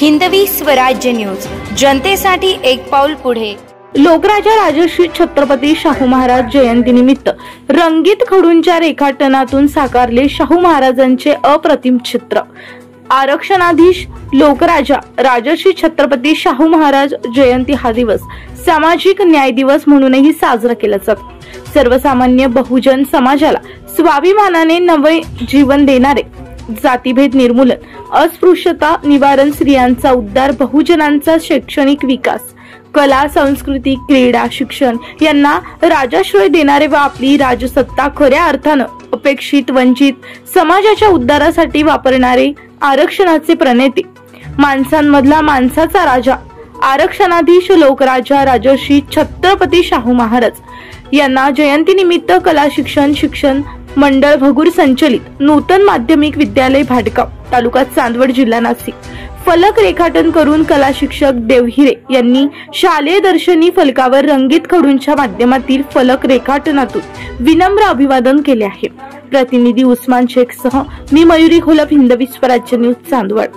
Hindavi Swarajya news, जनतेसाठी एक पाऊल पुढे। लोकराजा राजश्री छत्रपती शाहू महाराज जयंतीनिमित्त रंगीत खडूंच्या रेखाटनातून साकारले शाहू महाराजांचे अप्रतिम चित्र। आरक्षणाधीश लोकराजा राजश्री छत्रपती शाहू महाराज जयंती हा दिवस सामाजिक न्याय दिवस म्हणूनही साजरा केला जातो। सर्वसामान्य बहुजन समाजाला स्वाभिमानाने नवे जीवन देणारे, जातीभेद निर्मूलन, अस्पृश्यता निवारण, स्त्रियांचा उद्धार, बहुजनांचा शैक्षणिक विकास, कला, संस्कृती, क्रीडा, शिक्षण यांना राजाश्रय देणारे व आपली राजसत्ता खऱ्या अर्थाने अपेक्षित वंचित समाजाच्या उद्धारासाठी वापरणारे आरक्षणाचे प्रणेते, माणसांमधला माणसाचा राजा, आरक्षणाधीश लोकराजा राजश्री छत्रपती शाहू महाराज यांना जयंतीनिमित्त कला शिक्षण मंडळ भगूर संचलित नूतन माध्यमिक विद्यालय भाटगाव, तालुका चांदवड, जिल्हा नाशिक फलक रेखाटन करून कला शिक्षक देवहिरे यांनी शालेय दर्शनी फलकावर रंगीत खडूंच्या माध्यमातील फलक रेखाटनातून विनम्र अभिवादन केले आहे। प्रतिनिधी उस्मान शेख सह मी मयुरी खोलप, हिंदवी स्वराज्य न्यूज, चांदवड।